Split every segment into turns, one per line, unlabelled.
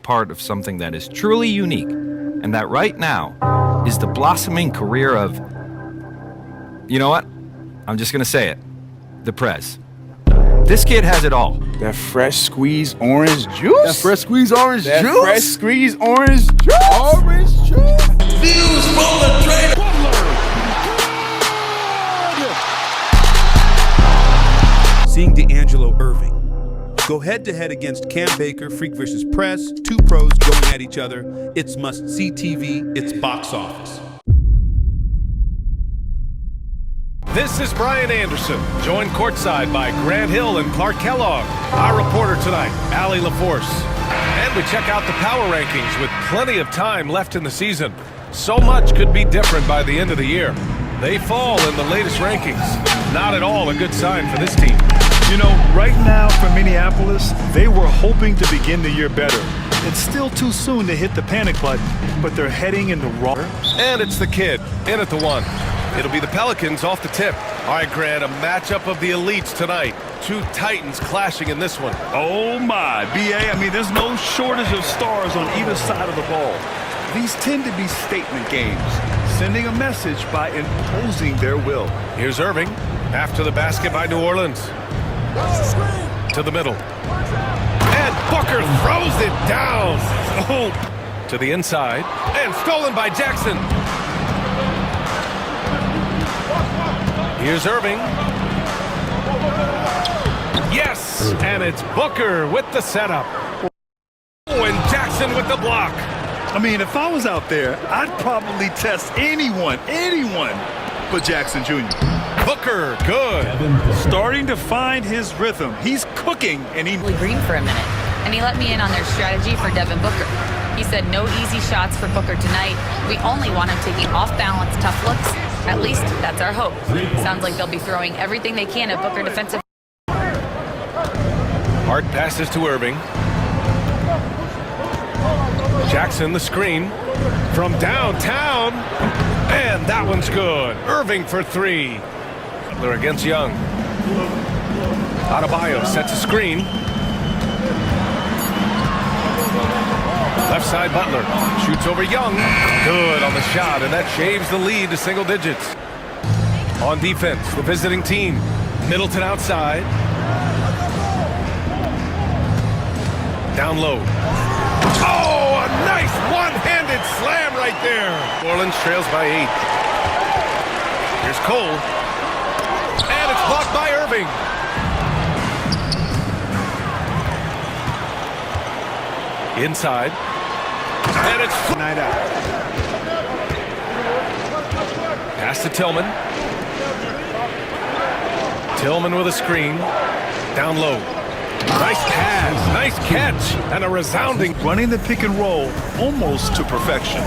part of something that is truly unique, and that right now is the blossoming career of, you know what? I'm just gonna say it, the Prez. This kid has it all.
That fresh squeezed orange juice?
That fresh squeezed orange
That
juice?
fresh squeezed orange juice?
Orange juice?
Views from the trainer.
Seeing D'Angelo Irving go head-to-head against Cam Baker, Freak vs. Prez, two pros going at each other. It's must-see TV, it's box office.
This is Brian Anderson, joined courtside by Grant Hill and Clark Kellogg. Our reporter tonight, Allie LaForce. And we check out the power rankings with plenty of time left in the season. So much could be different by the end of the year. They fall in the latest rankings. Not at all a good sign for this team.
You know, right now for Minneapolis, they were hoping to begin the year better. It's still too soon to hit the panic button, but they're heading in the wrong.
And it's the kid, in at the one. It'll be the Pelicans off the tip. All right, Grant, a matchup of the elites tonight. Two Titans clashing in this one.
Oh my, BA, I mean, there's no shortage of stars on either side of the ball. These tend to be statement games, sending a message by imposing their will.
Here's Irving, after the basket by New Orleans. To the middle. And Booker throws it down. Oh, to the inside. And stolen by Jackson. Here's Irving. Yes, and it's Booker with the setup. Oh, and Jackson with the block.
I mean, if I was out there, I'd probably test anyone but Jackson Jr.
Booker, good.
Starting to find his rhythm. He's cooking, and he...
Green for a minute, and he let me in on their strategy for Devin Booker. He said no easy shots for Booker tonight. We only want him taking off-balance tough looks. At least that's our hope. Sounds like they'll be throwing everything they can at Booker defensive.
Hart passes to Irving. Jackson the screen from downtown. And that one's good. Irving for three. They're against Young. Adebayo sets a screen. Left side Butler shoots over Young. Good on the shot, and that shaves the lead to single digits. On defense, the visiting team. Middleton outside. Down low. Oh, a nice one-handed slam right there. New Orleans trails by 8. Here's Cole. And it's blocked by Irving. Inside. And it's night out. Pass to Tillman. Tillman with a screen. Down low. Nice pass, nice catch, and a resounding.
Running the pick and roll almost to perfection.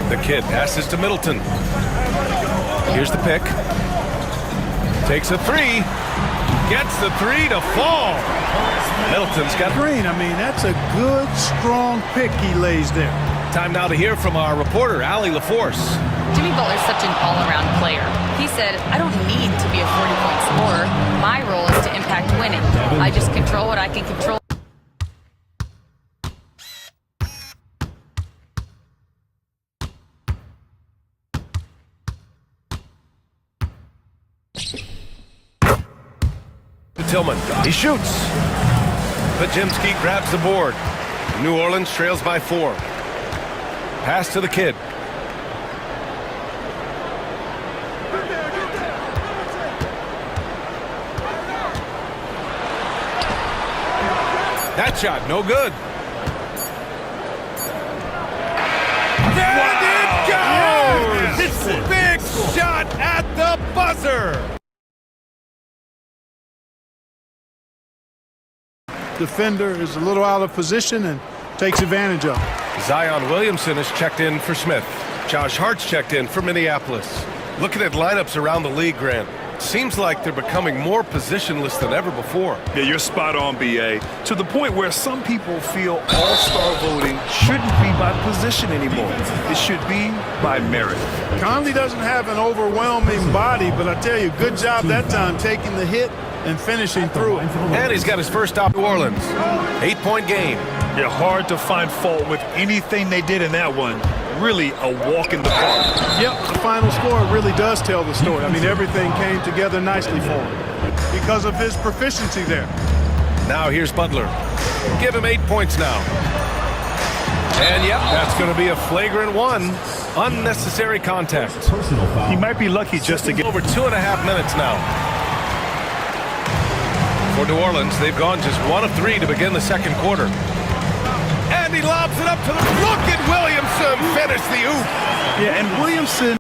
The kid passes to Middleton. Here's the pick. Takes a three. Gets the three to fall. Middleton's got
Green, I mean, that's a good, strong pick he lays there.
time now to hear from our reporter, Allie LaForce.
Jimmy Butler's such an all-around player. He said, I don't need to be a 40-point scorer. My role is to impact winning. I just control what I can control.
Tillman, he shoots. Pajimski grabs the board. New Orleans trails by 4. Pass to the kid. That shot, no good. There it goes! Big shot at the buzzer!
Defender is a little out of position and takes advantage of it.
Zion Williamson has checked in for Smith. Josh Hart's checked in for Minneapolis. Looking at lineups around the league, Grant, seems like they're becoming more positionless than ever before.
Yeah, you're spot on, BA. To the point where some people feel all-star voting shouldn't be by position anymore. It should be by merit.
Conley doesn't have an overwhelming body, but I tell you, good job that time taking the hit and finishing through it.
And he's got his first stop, New Orleans. 8-point game.
Yeah, hard to find fault with anything they did in that one. Really a walk in the park.
Yep, the final score really does tell the story. I mean, everything came together nicely for him because of his proficiency there.
Now here's Butler. Give him 8 points now. And yep, that's going to be a flagrant one. Unnecessary contact.
He might be lucky just to get
Over 2.5 minutes now. For New Orleans, they've gone just 1 of 3 to begin the second quarter. And he lobs it up to the... Look at Williamson finish the oop.
Yeah, and Williamson...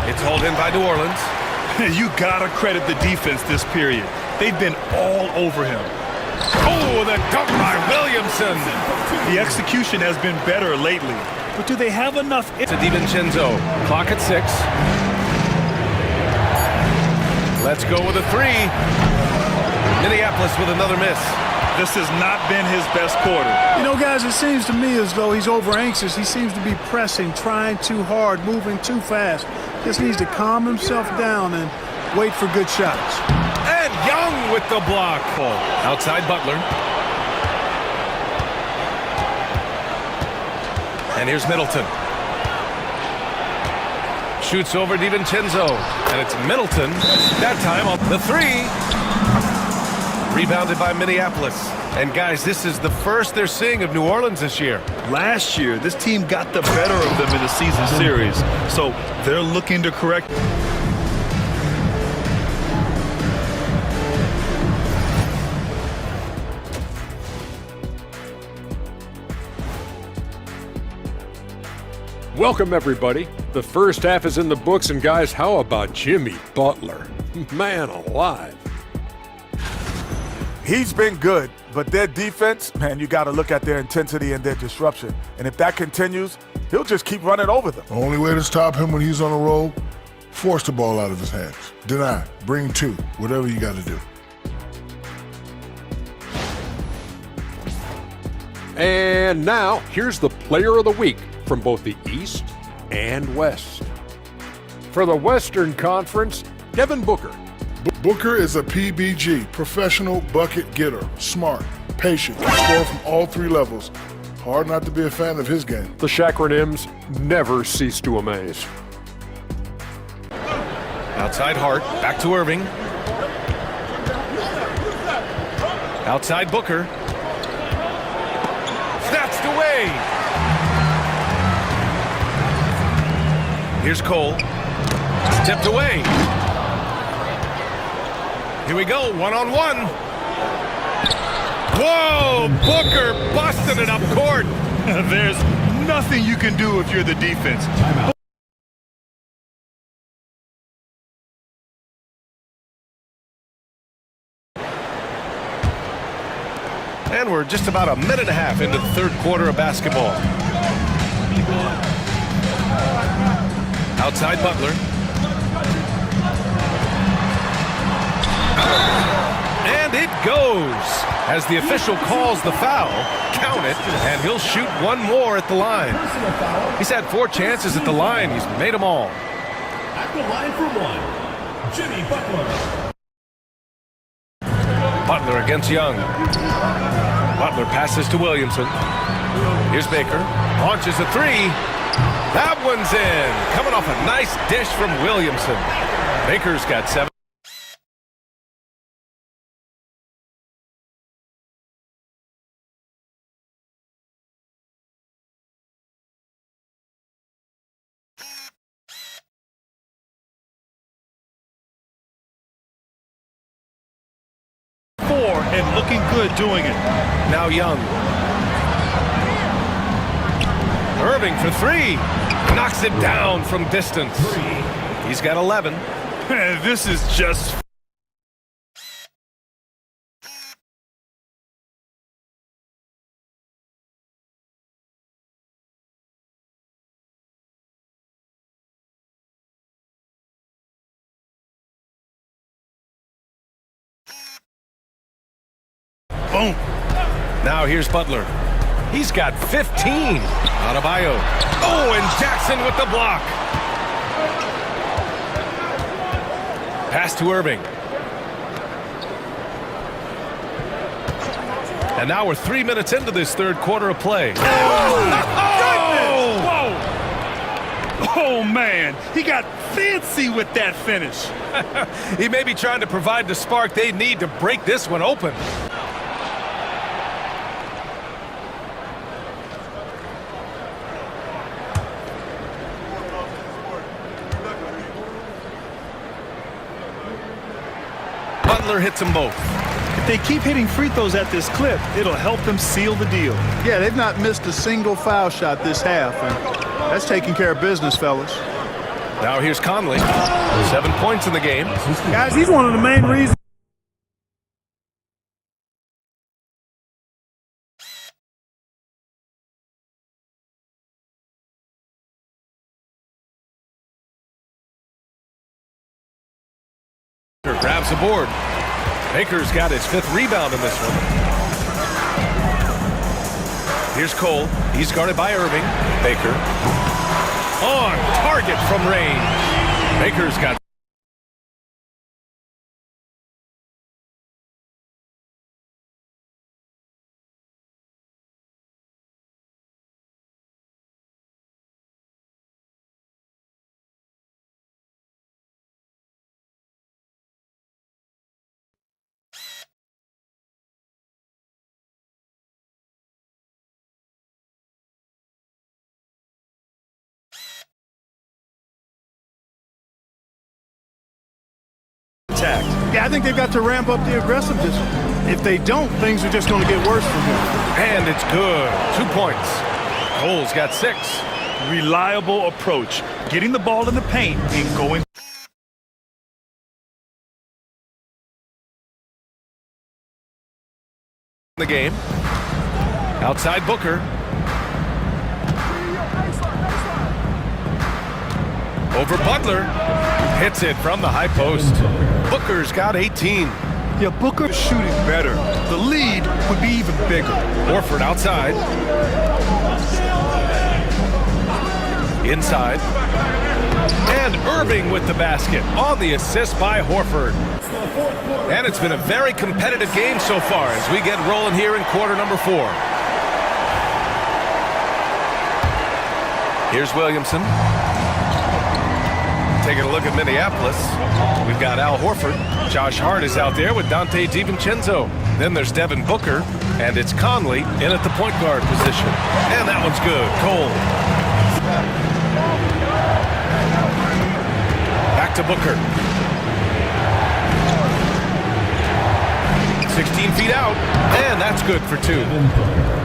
It's hauled in by New Orleans.
You gotta credit the defense this period. They've been all over him.
Oh, the dunk by Williamson.
The execution has been better lately. But do they have enough...
To DiVincenzo. Clock at 6. Let's go with a 3. Minneapolis with another miss.
This has not been his best quarter.
You know, guys, it seems to me as though he's over anxious. He seems to be pressing, trying too hard, moving too fast. Just needs to calm himself down and wait for good shots.
And Young with the block. Outside Butler. And here's Middleton. Shoots over DiVincenzo. And it's Middleton. That time on the 3. Rebounded by Minneapolis. And guys, this is the first they're seeing of New Orleans this year.
Last year, this team got the better of them in the season series. So they're looking to correct.
Welcome, everybody. The first half is in the books, and guys, how about Jimmy Butler? Man alive.
He's been good, but their defense, man, you got to look at their intensity and their disruption. And if that continues, he'll just keep running over them.
The only way to stop him when he's on a roll, force the ball out of his hands. Deny, bring 2, whatever you got to do.
And now, here's the player of the week from both the East and West. For the Western Conference, Devin Booker.
Booker is a PBG, professional bucket getter, smart, patient, can score from all 3 levels. Hard not to be a fan of his game.
The Chakronims never cease to amaze.
Outside Hart, back to Irving. Outside Booker. Snatched away. Here's Cole. Tipped away. Here we go, 1-on-1. Whoa, Booker busting it up court.
There's nothing you can do if you're the defense.
And we're just about a minute and a half into the third quarter of basketball. Outside Butler. And it goes. As the official calls the foul, count it, and he'll shoot one more at the line. He's had 4 chances at the line. He's made them all.
At the line for 1, Jimmy Butler.
Butler against Young. Butler passes to Williamson. Here's Baker. Launches a 3. That one's in. Coming off a nice dish from Williamson. Baker's got 7.
And looking good doing it.
Now Young. Irving for 3. Knocks it down from distance. He's got 11.
This is just...
Boom. Now here's Butler. He's got 15. Adebayo. Oh, and Jackson with the block. Pass to Irving. And now we're 3 minutes into this third quarter of play.
Oh, man. He got fancy with that finish.
He may be trying to provide the spark they need to break this one open. Butler hits them both.
If they keep hitting free throws at this clip, it'll help them seal the deal.
Yeah, they've not missed a single foul shot this half, and that's taking care of business, fellas.
Now here's Conley. 7 points in the game.
Guys, he's one of the main reasons.
Grabs the board. Baker's got his 5th rebound in this one. Here's Cole. He's guarded by Irving. Baker. On target from range. Baker's got
attacked. Yeah, I think they've got to ramp up the aggressiveness. If they don't, things are just going to get worse from here.
And it's good. 2 points. Cole's got 6.
Reliable approach. Getting the ball in the paint and going.
The game. Outside Booker. Over Butler. Hits it from the high post. Booker's got 18.
Yeah, Booker's shooting better. The lead would be even bigger.
Horford outside. Inside. And Irving with the basket on the assist by Horford. And it's been a very competitive game so far as we get rolling here in quarter number 4. Here's Williamson. Taking a look at Minneapolis. We've got Al Horford. Josh Hart is out there with Dante DiVincenzo. Then there's Devin Booker, and it's Conley in at the point guard position. And that one's good. Cole. Back to Booker. 16 feet out, and that's good for 2.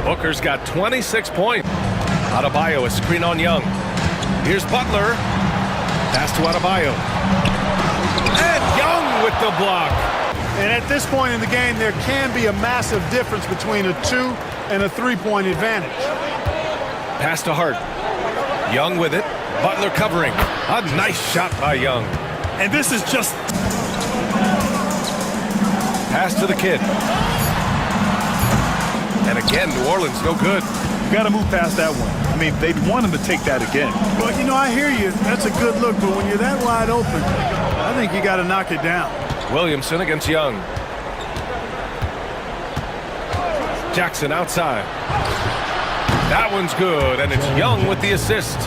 Booker's got 26 points. Adebayo, a screen on Young. Here's Butler. Pass to Adebayo. And Young with the block.
And at this point in the game, there can be a massive difference between a 2 and a 3-point advantage.
Pass to Hart. Young with it. Butler covering. A nice shot by Young.
And this is just...
Pass to the kid. And again, New Orleans no good.
You got to move past that one. I mean, they'd want him to take that again.
Well, you know, I hear you. That's a good look, but when you're that wide open, I think you got to knock it down.
Williamson against Young. Jackson outside. That one's good, and it's Young with the assist.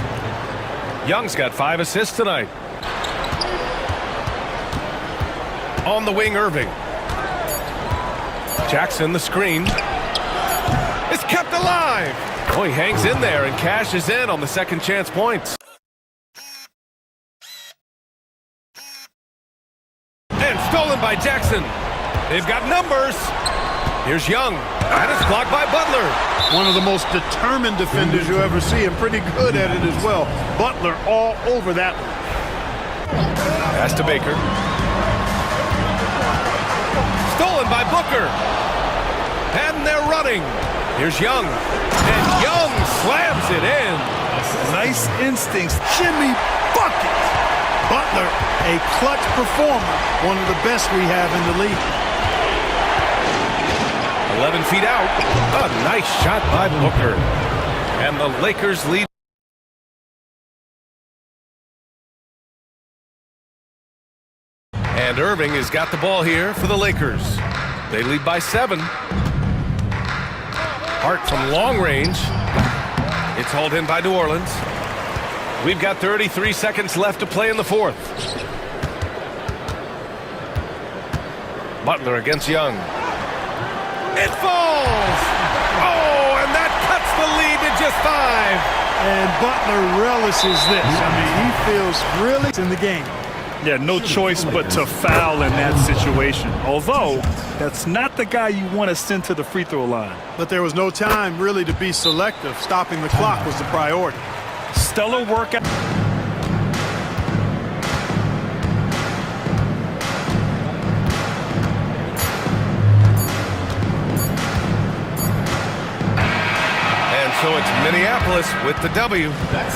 Young's got 5 assists tonight. On the wing, Irving. Jackson, the screen. It's kept alive. Oh, he hangs in there and cashes in on the second chance points. And stolen by Jackson. They've got numbers. Here's Young, and it's blocked by Butler.
One of the most determined defenders you ever see, and pretty good at it as well. Butler all over that one.
Pass to Baker. Stolen by Booker. And they're running. Here's Young. And Young slams it in.
Nice instincts.
Jimmy Bucket. Butler, a clutch performer. One of the best we have in the league.
11 feet out. A nice shot by Booker. And the Lakers lead. And Irving has got the ball here for the Lakers. They lead by 7. Hart from long range. It's hauled in by New Orleans. We've got 33 seconds left to play in the fourth. Butler against Young. It falls! Oh, and that cuts the lead to just 5.
And Butler relishes this. I mean, he feels really in the game.
Yeah, no choice but to foul in that situation. Although, that's not the guy you want to send to the free throw line.
But there was no time really to be selective. Stopping the clock was the priority.
Stellar workout.
So it's Minneapolis with the W.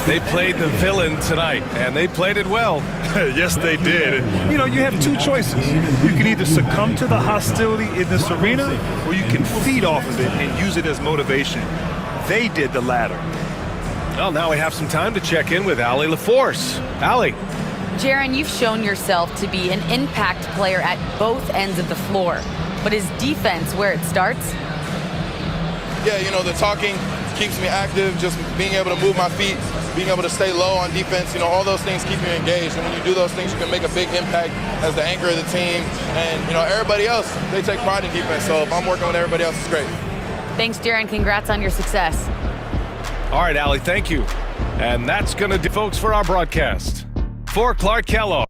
They played the villain tonight, and they played it well.
Yes, they did. And, you know, you have two choices. You can either succumb to the hostility in this arena, or you can feed off of it and use it as motivation. They did the latter.
Well, now we have some time to check in with Allie LaForce. Allie.
Jaren, you've shown yourself to be an impact player at both ends of the floor. But is defense where it starts?
Yeah, you know, the talking keeps me active, just being able to move my feet, being able to stay low on defense, you know, all those things keep you engaged. And when you do those things, you can make a big impact as the anchor of the team. And, you know, everybody else, they take pride in defense. So if I'm working with everybody else, it's great.
Thanks, Jaren. Congrats on your success.
All right, Allie, thank you. And that's going to do, folks, for our broadcast. For Clark Kellogg.